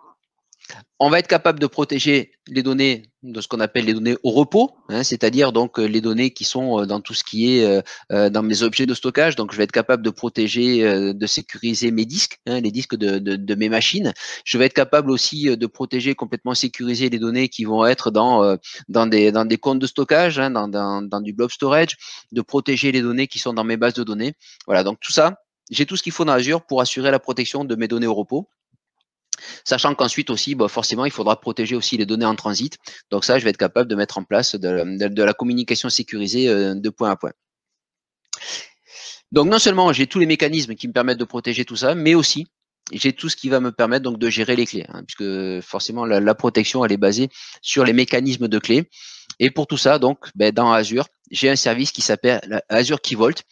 on va être capable de protéger les données de ce qu'on appelle les données au repos, hein, c'est-à-dire donc les données qui sont dans tout ce qui est dans mes objets de stockage. Donc, je vais être capable de protéger, de sécuriser mes disques, hein, les disques de mes machines. Je vais être capable aussi de protéger, complètement sécuriser les données qui vont être dans des comptes de stockage, hein, dans du blob storage, de protéger les données qui sont dans mes bases de données. Voilà, donc tout ça, j'ai tout ce qu'il faut dans Azure pour assurer la protection de mes données au repos. Sachant qu'ensuite aussi, bah, forcément, il faudra protéger aussi les données en transit. Donc ça, je vais être capable de mettre en place de la communication sécurisée de point à point. Donc non seulement j'ai tous les mécanismes qui me permettent de protéger tout ça, mais aussi j'ai tout ce qui va me permettre donc de gérer les clés, hein, puisque forcément la protection elle est basée sur les mécanismes de clés. Et pour tout ça, donc, ben, dans Azure, j'ai un service qui s'appelle Azure Key Vault,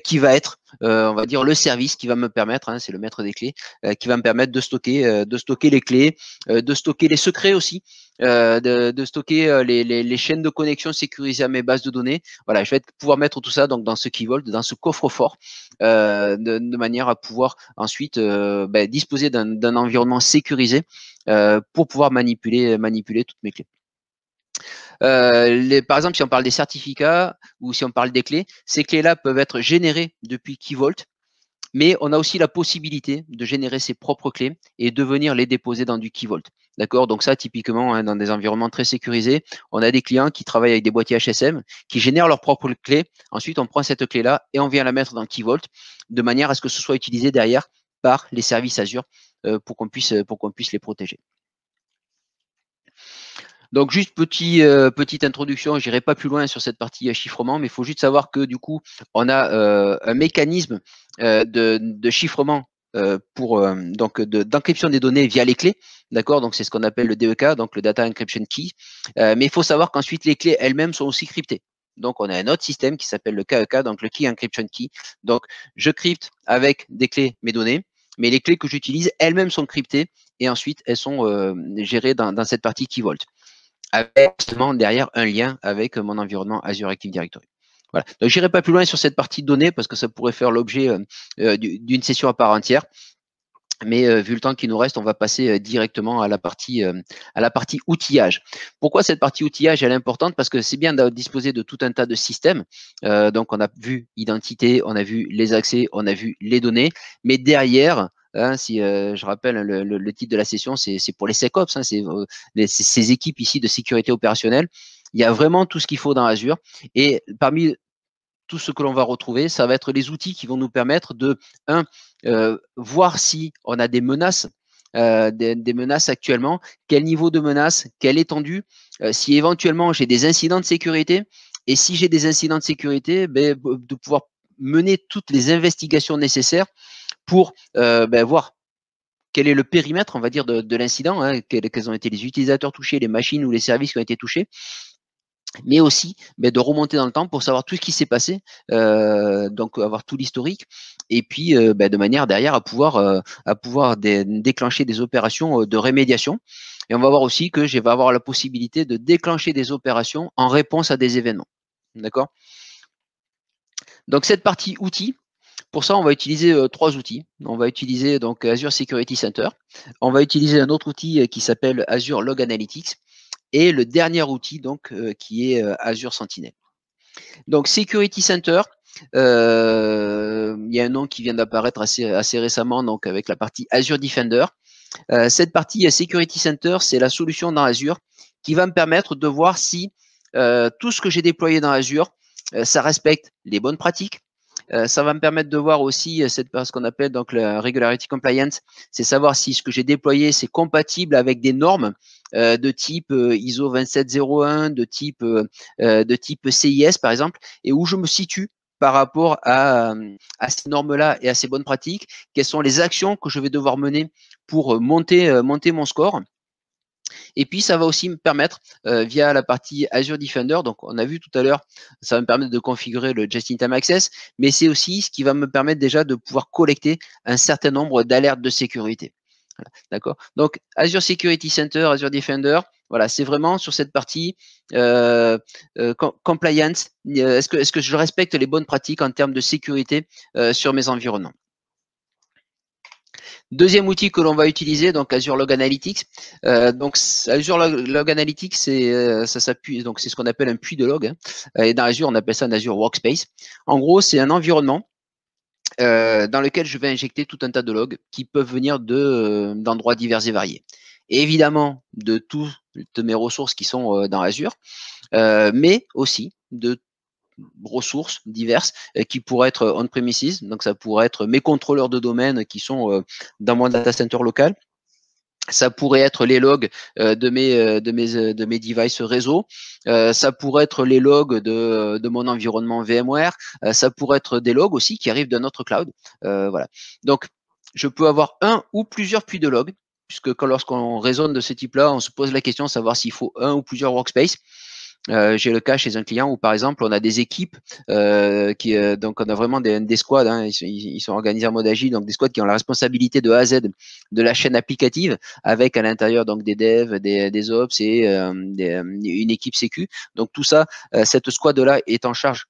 qui va être, on va dire, le service qui va me permettre, hein, c'est le maître des clés, qui va me permettre de stocker les clés, de stocker les secrets aussi, de stocker les chaînes de connexion sécurisées à mes bases de données. Voilà, je vais pouvoir mettre tout ça donc dans ce Key Vault, dans ce coffre-fort, de manière à pouvoir ensuite ben, disposer d'un environnement sécurisé pour pouvoir manipuler toutes mes clés. Par exemple, si on parle des certificats ou si on parle des clés, ces clés-là peuvent être générées depuis Key Vault, mais on a aussi la possibilité de générer ses propres clés et de venir les déposer dans du Key Vault. D'accord? Donc ça, typiquement, hein, dans des environnements très sécurisés, on a des clients qui travaillent avec des boîtiers HSM, qui génèrent leurs propres clés. Ensuite, on prend cette clé-là et on vient la mettre dans Key Vault, de manière à ce que ce soit utilisé derrière par les services Azure pour qu'on puisse les protéger. Donc juste petite introduction, je n'irai pas plus loin sur cette partie chiffrement, mais il faut juste savoir que du coup, on a un mécanisme de chiffrement pour d'encryption des données via les clés, d'accord. Donc c'est ce qu'on appelle le DEK, donc le Data Encryption Key. Mais il faut savoir qu'ensuite les clés elles-mêmes sont aussi cryptées. Donc on a un autre système qui s'appelle le KEK, donc le Key Encryption Key. Donc je crypte avec des clés mes données, mais les clés que j'utilise elles-mêmes sont cryptées et ensuite elles sont gérées dans cette partie Key Vault, avec justement derrière un lien avec mon environnement Azure Active Directory. Voilà. Donc, j'irai pas plus loin sur cette partie données parce que ça pourrait faire l'objet d'une session à part entière. Mais vu le temps qui nous reste, on va passer directement à la partie outillage. Pourquoi cette partie outillage elle est importante? Parce que c'est bien de disposer de tout un tas de systèmes. Donc on a vu identité, on a vu les accès, on a vu les données, mais derrière, hein, si je rappelle le titre de la session, c'est pour les SecOps, hein, c'est ces équipes ici de sécurité opérationnelle. Il y a vraiment tout ce qu'il faut dans Azure. Et parmi tout ce que l'on va retrouver, ça va être les outils qui vont nous permettre de, voir si on a des menaces, des menaces actuellement, quel niveau de menace, quelle étendue, si éventuellement j'ai des incidents de sécurité, et si j'ai des incidents de sécurité, ben, de pouvoir mener toutes les investigations nécessaires pour ben, voir quel est le périmètre, on va dire, de l'incident, hein, quels ont été les utilisateurs touchés, les machines ou les services qui ont été touchés, mais aussi de remonter dans le temps pour savoir tout ce qui s'est passé, donc avoir tout l'historique, et puis de manière derrière à pouvoir déclencher des opérations de rémédiation. Et on va voir aussi que je vais avoir la possibilité de déclencher des opérations en réponse à des événements. D'accord? Donc cette partie outils, pour ça, on va utiliser trois outils. On va utiliser donc Azure Security Center. On va utiliser un autre outil qui s'appelle Azure Log Analytics. Et le dernier outil donc qui est Azure Sentinel. Donc Security Center, il y a un nom qui vient d'apparaître assez récemment, donc avec la partie Azure Defender. Cette partie Security Center, c'est la solution dans Azure qui va me permettre de voir si tout ce que j'ai déployé dans Azure, ça respecte les bonnes pratiques, Ça va me permettre de voir aussi ce qu'on appelle donc le regularity compliance, c'est savoir si ce que j'ai déployé c'est compatible avec des normes de type ISO 2701, de type CIS par exemple, et où je me situe par rapport à ces normes-là et à ces bonnes pratiques, quelles sont les actions que je vais devoir mener pour monter mon score. Et puis, ça va aussi me permettre, via la partie Azure Defender, donc on a vu tout à l'heure, ça va me permettre de configurer le Just-in-Time Access, mais c'est aussi ce qui va me permettre déjà de pouvoir collecter un certain nombre d'alertes de sécurité. Voilà, d'accord. Donc, Azure Security Center, Azure Defender, voilà, c'est vraiment sur cette partie compliance. Est-ce que je respecte les bonnes pratiques en termes de sécurité sur mes environnements? Deuxième outil que l'on va utiliser, donc Azure Log Analytics. Donc Azure Log Analytics, ça s'appuie, donc c'est ce qu'on appelle un puits de log. Hein. Et dans Azure, on appelle ça un Azure Workspace. En gros, c'est un environnement dans lequel je vais injecter tout un tas de logs qui peuvent venir d'endroits divers et variés. Et évidemment, de toutes mes ressources qui sont dans Azure, mais aussi de ressources diverses qui pourraient être on-premises, donc ça pourrait être mes contrôleurs de domaine qui sont dans mon data center local. Ça pourrait être les logs de mes devices réseau. Ça pourrait être les logs de mon environnement VMware. Ça pourrait être des logs aussi qui arrivent d'un autre cloud. Voilà. Donc, je peux avoir un ou plusieurs puits de logs, puisque lorsqu'on raisonne de ce type-là, on se pose la question de savoir s'il faut un ou plusieurs workspaces. J'ai le cas chez un client où, par exemple, on a des équipes donc on a vraiment des squads, hein, ils sont organisés en mode agile, donc des squads qui ont la responsabilité de A à Z de la chaîne applicative, avec à l'intérieur donc des devs, des ops et une équipe sécu. Donc tout ça, cette squad-là est en charge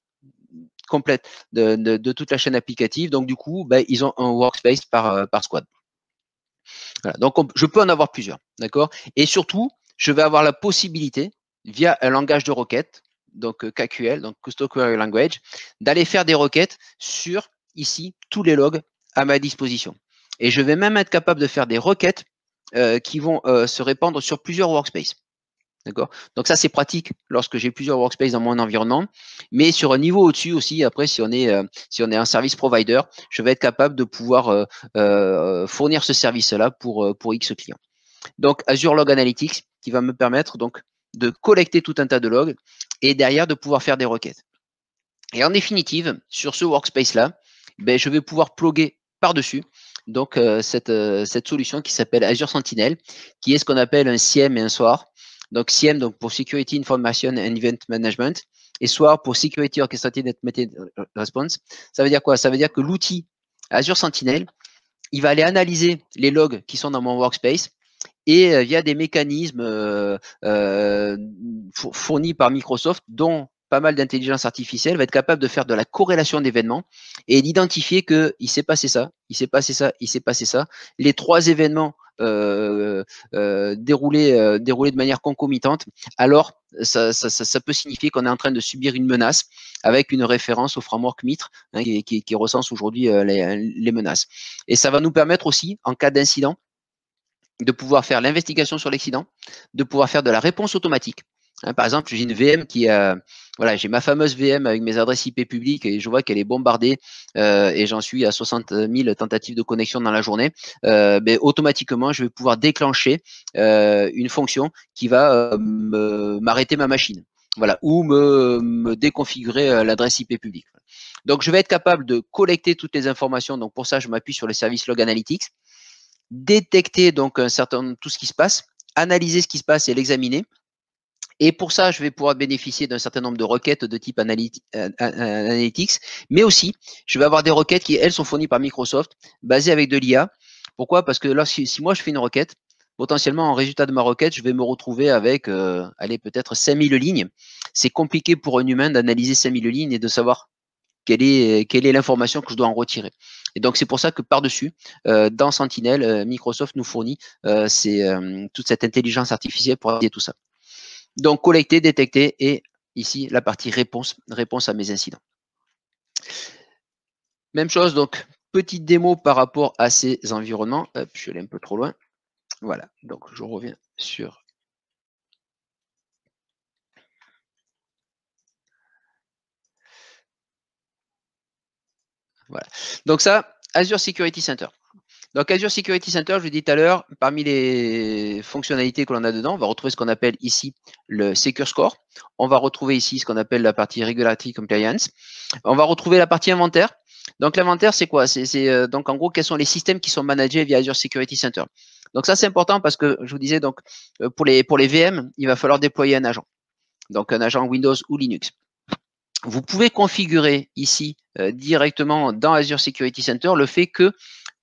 complète de toute la chaîne applicative. Donc du coup, ils ont un workspace par squad. Voilà. Donc je peux en avoir plusieurs, d'accord. Et surtout, je vais avoir la possibilité, via un langage de requête, donc KQL, donc Custom Query Language, d'aller faire des requêtes sur ici tous les logs à ma disposition. Et je vais même être capable de faire des requêtes qui vont se répandre sur plusieurs workspaces. D'accord. Donc ça, c'est pratique lorsque j'ai plusieurs workspaces dans mon environnement. Mais sur un niveau au-dessus aussi, après, si on est un service provider, je vais être capable de pouvoir fournir ce service-là pour X clients. Donc Azure Log Analytics qui va me permettre donc de collecter tout un tas de logs et derrière de pouvoir faire des requêtes. Et en définitive, sur ce workspace-là, je vais pouvoir plugger par-dessus donc cette solution qui s'appelle Azure Sentinel, qui est ce qu'on appelle un SIEM et un SOAR. Donc SIEM donc pour Security Information and Event Management et SOAR pour Security Orchestrated Automated Response. Ça veut dire quoi? Ça veut dire que l'outil Azure Sentinel, il va aller analyser les logs qui sont dans mon workspace et via des mécanismes fournis par Microsoft, dont pas mal d'intelligence artificielle, va être capable de faire de la corrélation d'événements et d'identifier qu'il s'est passé ça, il s'est passé ça, il s'est passé ça. Les trois événements déroulés de manière concomitante, alors ça peut signifier qu'on est en train de subir une menace avec une référence au framework MITRE hein, qui recense aujourd'hui les menaces. Et ça va nous permettre aussi, en cas d'incident, de pouvoir faire l'investigation sur l'accident, de pouvoir faire de la réponse automatique. Hein, par exemple, j'ai une VM voilà, j'ai ma fameuse VM avec mes adresses IP publiques et je vois qu'elle est bombardée et j'en suis à 60 000 tentatives de connexion dans la journée. Automatiquement, je vais pouvoir déclencher une fonction qui va m'arrêter ma machine. Voilà, ou me déconfigurer l'adresse IP publique. Donc, je vais être capable de collecter toutes les informations. Donc, pour ça, je m'appuie sur le service Log Analytics, détecter donc tout ce qui se passe, analyser ce qui se passe et l'examiner. Et pour ça, je vais pouvoir bénéficier d'un certain nombre de requêtes de type Analytics, mais aussi, je vais avoir des requêtes qui, elles, sont fournies par Microsoft, basées avec de l'IA. Pourquoi? Parce que là, si moi, je fais une requête, potentiellement, en résultat de ma requête, je vais me retrouver avec, allez, peut-être 5000 lignes. C'est compliqué pour un humain d'analyser 5000 lignes et de savoir quelle est l'information que je dois en retirer. Et donc, c'est pour ça que par-dessus, dans Sentinel, Microsoft nous fournit toute cette intelligence artificielle pour aider tout ça. Donc, collecter, détecter et ici, la partie réponse à mes incidents. Même chose, donc, petite démo par rapport à ces environnements. Hop, je suis allé un peu trop loin. Voilà, donc je reviens sur Voilà. Donc ça, Azure Security Center. Donc Azure Security Center, je vous dis tout à l'heure, parmi les fonctionnalités que l'on a dedans, on va retrouver ce qu'on appelle ici le Secure Score. On va retrouver ici ce qu'on appelle la partie Regulatory Compliance. On va retrouver la partie inventaire. Donc l'inventaire, c'est quoi? C'est donc en gros, quels sont les systèmes qui sont managés via Azure Security Center. Donc ça, c'est important parce que je vous disais, donc pour les VM, il va falloir déployer un agent. Donc un agent Windows ou Linux. Vous pouvez configurer ici directement dans Azure Security Center le fait que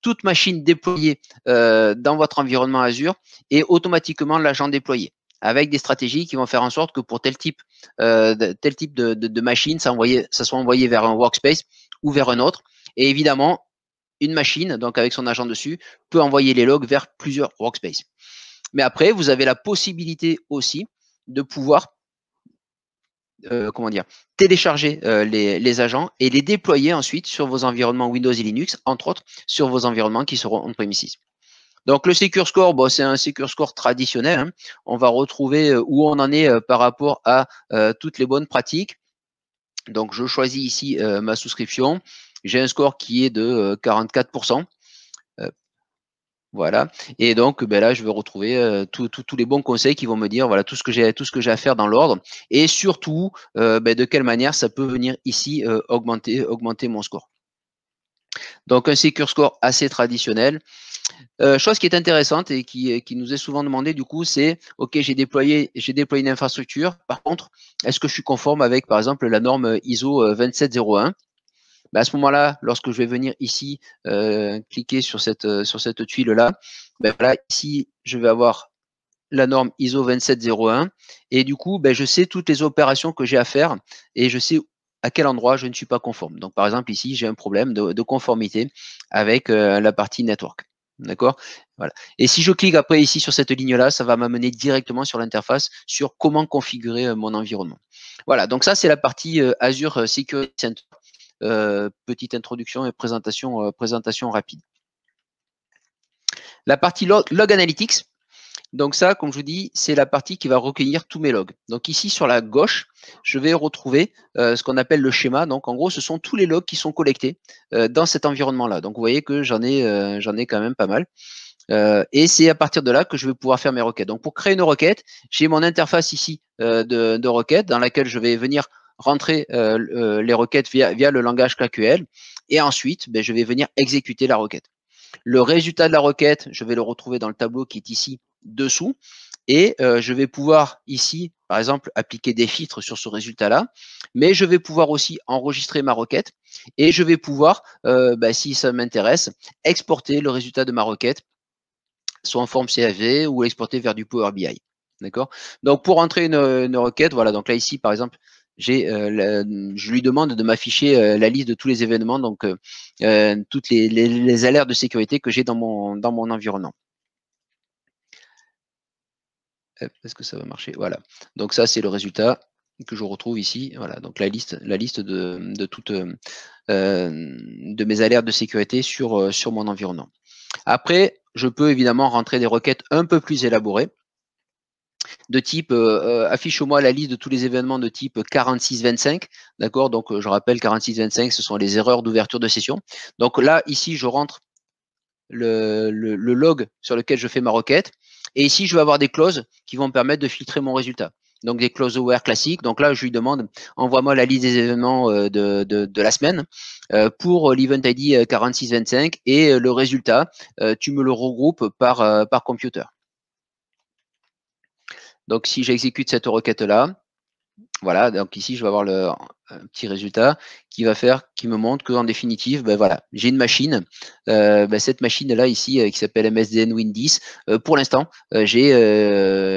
toute machine déployée dans votre environnement Azure est automatiquement l'agent déployé, avec des stratégies qui vont faire en sorte que pour tel type de machine, ça soit envoyé vers un workspace ou vers un autre. Et évidemment, une machine, donc avec son agent dessus, peut envoyer les logs vers plusieurs workspaces. Mais après, vous avez la possibilité aussi de pouvoir télécharger les agents et les déployer ensuite sur vos environnements Windows et Linux, entre autres sur vos environnements qui seront on-premises. Donc le Secure Score, bon, c'est un Secure Score traditionnel. Hein. On va retrouver où on en est par rapport à toutes les bonnes pratiques. Donc je choisis ici ma souscription. J'ai un score qui est de 44%. Voilà. Et donc, ben là, je vais retrouver tous les bons conseils qui vont me dire voilà tout ce que j'ai à faire dans l'ordre et surtout de quelle manière ça peut venir ici augmenter mon score. Donc un Secure Score assez traditionnel. Chose qui est intéressante et qui nous est souvent demandée du coup, c'est ok, j'ai déployé une infrastructure. Par contre, est-ce que je suis conforme avec par exemple la norme ISO 27001? Ben à ce moment-là, lorsque je vais venir ici cliquer sur cette tuile-là, ben voilà, ici, je vais avoir la norme ISO 27001 et du coup, ben, je sais toutes les opérations que j'ai à faire et je sais à quel endroit je ne suis pas conforme. Donc, par exemple, ici, j'ai un problème de conformité avec la partie network. D'accord? Voilà. Et si je clique après ici sur cette ligne-là, ça va m'amener directement sur l'interface sur comment configurer mon environnement. Voilà, donc ça, c'est la partie Azure Security Center. Petite introduction et présentation rapide. La partie log Analytics, donc ça, comme je vous dis, c'est la partie qui va recueillir tous mes logs. Donc ici, sur la gauche, je vais retrouver ce qu'on appelle le schéma. Donc en gros, ce sont tous les logs qui sont collectés dans cet environnement-là. Donc vous voyez que j'en ai quand même pas mal. Et c'est à partir de là que je vais pouvoir faire mes requêtes. Donc pour créer une requête, j'ai mon interface ici de requête dans laquelle je vais venir rentrer les requêtes via le langage KQL et ensuite je vais venir exécuter la requête. Le résultat de la requête, je vais le retrouver dans le tableau qui est ici dessous et je vais pouvoir ici, par exemple, appliquer des filtres sur ce résultat-là, mais je vais pouvoir aussi enregistrer ma requête et je vais pouvoir, si ça m'intéresse, exporter le résultat de ma requête soit en forme CSV ou l'exporter vers du Power BI. D'accord? Donc, pour entrer une requête, voilà, donc là, ici, par exemple, je lui demande de m'afficher la liste de tous les événements, donc toutes les alertes de sécurité que j'ai dans mon environnement. Est-ce que ça va marcher? Voilà. Donc ça, c'est le résultat que je retrouve ici. Voilà. Donc la liste de toutes de mes alertes de sécurité sur mon environnement. Après, je peux évidemment rentrer des requêtes un peu plus élaborées de type affiche-moi la liste de tous les événements de type 4625. D'accord? Donc je rappelle 4625, ce sont les erreurs d'ouverture de session. Donc là, ici, je rentre le log sur lequel je fais ma requête. Et ici, je vais avoir des clauses qui vont me permettre de filtrer mon résultat. Donc des clauses aware classiques. Donc là, je lui demande, envoie-moi la liste des événements de la semaine pour l'event ID 4625 et le résultat, tu me le regroupes par computer. Donc si j'exécute cette requête-là, voilà, donc ici je vais avoir un petit résultat qui me montre qu'en définitive, voilà, j'ai une machine, cette machine-là ici qui s'appelle MSDN Win 10. Pour l'instant, j'ai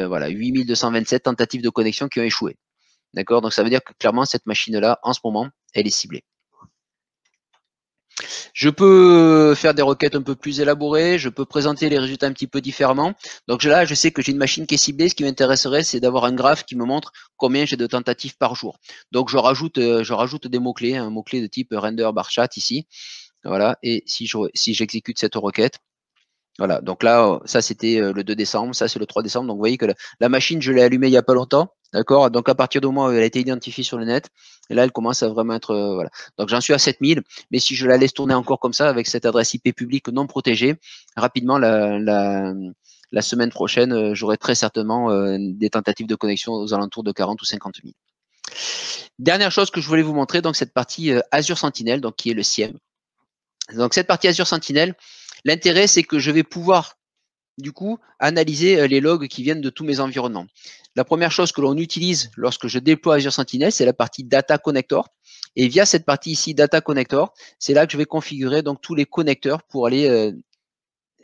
8227 tentatives de connexion qui ont échoué. D'accord? Donc ça veut dire que clairement cette machine-là, en ce moment, elle est ciblée. Je peux faire des requêtes un peu plus élaborées, je peux présenter les résultats un petit peu différemment. Donc là, je sais que j'ai une machine qui est ciblée. Ce qui m'intéresserait, c'est d'avoir un graphe qui me montre combien j'ai de tentatives par jour. Donc je rajoute des mots-clés, un mot-clé de type render bar chat ici. Voilà. Et si j'exécute cette requête, Voilà, donc là, ça c'était le 2 décembre, ça c'est le 3 décembre. Donc vous voyez que la machine, je l'ai allumée il n'y a pas longtemps. D'accord. Donc à partir du moment où elle a été identifiée sur le net, et là elle commence à vraiment être voilà. Donc j'en suis à 7000, mais si je la laisse tourner encore comme ça avec cette adresse IP publique non protégée, rapidement la semaine prochaine, j'aurai très certainement des tentatives de connexion aux alentours de 40 ou 50 000. Dernière chose que je voulais vous montrer, donc cette partie Azure Sentinel, donc qui est le SIEM. Donc cette partie Azure Sentinel, l'intérêt c'est que je vais pouvoir du coup analyser les logs qui viennent de tous mes environnements. La première chose que l'on utilise lorsque je déploie Azure Sentinel, c'est la partie Data Connector. Et via cette partie ici, Data Connector, c'est là que je vais configurer donc tous les connecteurs pour aller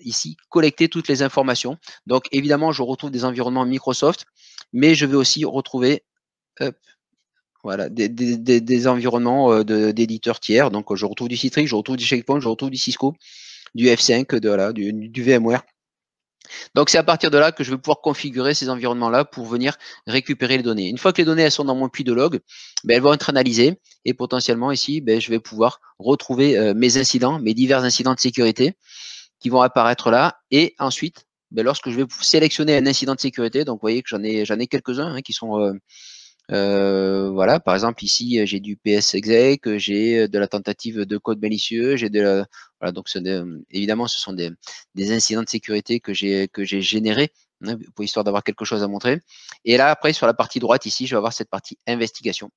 ici collecter toutes les informations. Donc évidemment, je retrouve des environnements Microsoft, mais je vais aussi retrouver voilà, des environnements d'éditeurs tiers. Donc je retrouve du Citrix, je retrouve du Checkpoint, je retrouve du Cisco, du F5, voilà, du VMware. Donc c'est à partir de là que je vais pouvoir configurer ces environnements-là pour venir récupérer les données. Une fois que les données elles sont dans mon puits de log, ben, elles vont être analysées et potentiellement ici, ben, je vais pouvoir retrouver mes incidents, mes divers incidents de sécurité qui vont apparaître là. Et ensuite, ben, lorsque je vais sélectionner un incident de sécurité, donc vous voyez que j'en ai quelques-uns qui sont voilà, par exemple ici j'ai du PS exec, j'ai de la tentative de code malicieux, j'ai de la, voilà, donc évidemment ce sont des incidents de sécurité que j'ai générés hein, pour histoire d'avoir quelque chose à montrer. Et là après sur la partie droite ici, je vais avoir cette partie investigation.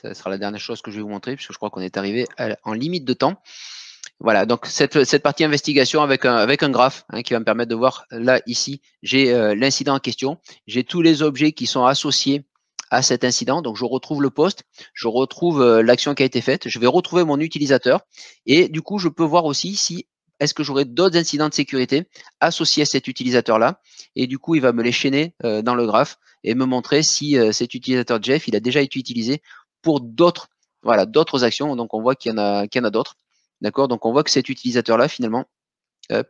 Ça sera la dernière chose que je vais vous montrer puisque je crois qu'on est arrivé en limite de temps. Voilà, donc cette partie investigation avec un graphe hein, qui va me permettre de voir là ici, j'ai l'incident en question, j'ai tous les objets qui sont associés à cet incident. Donc je retrouve le poste, je retrouve l'action qui a été faite, je vais retrouver mon utilisateur et du coup je peux voir aussi si est-ce que j'aurai d'autres incidents de sécurité associés à cet utilisateur-là et du coup il va me les chaîner dans le graphe et me montrer si cet utilisateur Jeff il a déjà été utilisé pour d'autres voilà, d'autres actions. Donc on voit qu'il y en a d'autres. D'accord. Donc on voit que cet utilisateur-là, finalement, hop,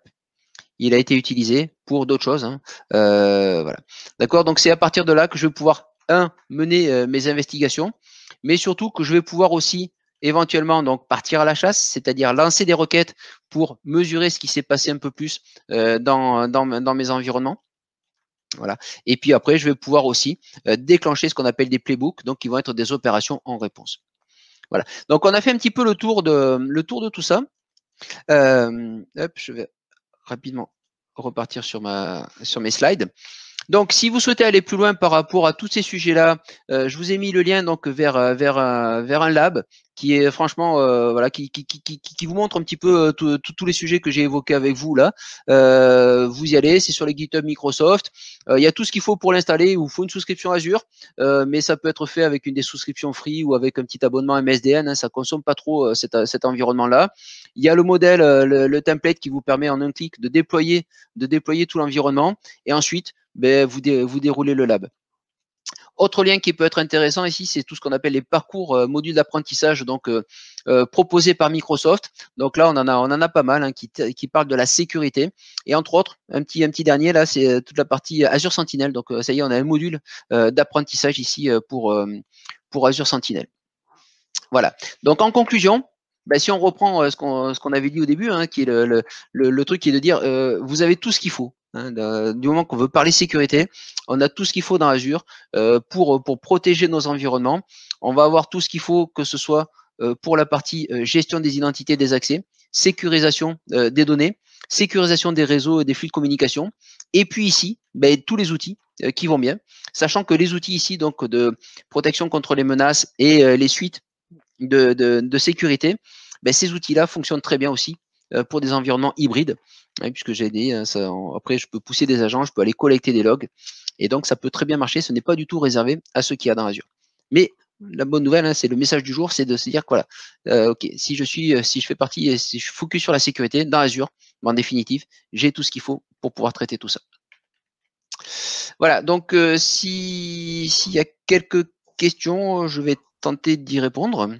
il a été utilisé pour d'autres choses. Hein. Voilà. D'accord. Donc c'est à partir de là que je vais pouvoir, mener mes investigations, mais surtout que je vais pouvoir aussi éventuellement donc partir à la chasse, c'est-à-dire lancer des requêtes pour mesurer ce qui s'est passé un peu plus dans mes environnements. Voilà. Et puis après, je vais pouvoir aussi déclencher ce qu'on appelle des playbooks, donc qui vont être des opérations en réponse. Voilà. Donc on a fait un petit peu le tour de tout ça. Hop, je vais rapidement repartir sur mes slides. Donc, si vous souhaitez aller plus loin par rapport à tous ces sujets-là, je vous ai mis le lien donc vers un lab qui est franchement voilà qui vous montre un petit peu tous les sujets que j'ai évoqués avec vous là. Vous y allez, c'est sur les GitHub Microsoft. Il y a tout ce qu'il faut pour l'installer. Il vous faut une souscription Azure, mais ça peut être fait avec une des souscriptions free ou avec un petit abonnement MSDN. Hein, ça consomme pas trop cet environnement-là. Il y a le modèle, le template qui vous permet en un clic de déployer tout l'environnement et ensuite ben, vous déroulez le lab. Autre lien qui peut être intéressant ici, c'est tout ce qu'on appelle les parcours modules d'apprentissage donc proposés par Microsoft. Donc là, on en a pas mal hein, qui parlent de la sécurité. Et entre autres, un petit dernier là, c'est toute la partie Azure Sentinel. Donc ça y est, on a un module d'apprentissage ici pour Azure Sentinel. Voilà. Donc en conclusion, ben, si on reprend ce qu'on avait dit au début, hein, qui est le truc qui est de dire vous avez tout ce qu'il faut. Hein, du moment qu'on veut parler sécurité, on a tout ce qu'il faut dans Azure pour protéger nos environnements. On va avoir tout ce qu'il faut, que ce soit pour la partie gestion des identités, des accès, sécurisation des données, sécurisation des réseaux et des flux de communication. Et puis ici, ben, tous les outils qui vont bien, sachant que les outils ici donc de protection contre les menaces et les suites de sécurité, ben, ces outils-là fonctionnent très bien aussi pour des environnements hybrides, hein, puisque j'ai dit, après je peux pousser des agents, je peux aller collecter des logs, et donc ça peut très bien marcher, ce n'est pas du tout réservé à ceux qui y a dans Azure. Mais la bonne nouvelle, hein, c'est le message du jour, c'est de se dire que voilà, ok, si je fais partie, et si je focus sur la sécurité dans Azure, ben, en définitive, j'ai tout ce qu'il faut pour pouvoir traiter tout ça. Voilà, donc s'il y a quelques questions, je vais tenter d'y répondre.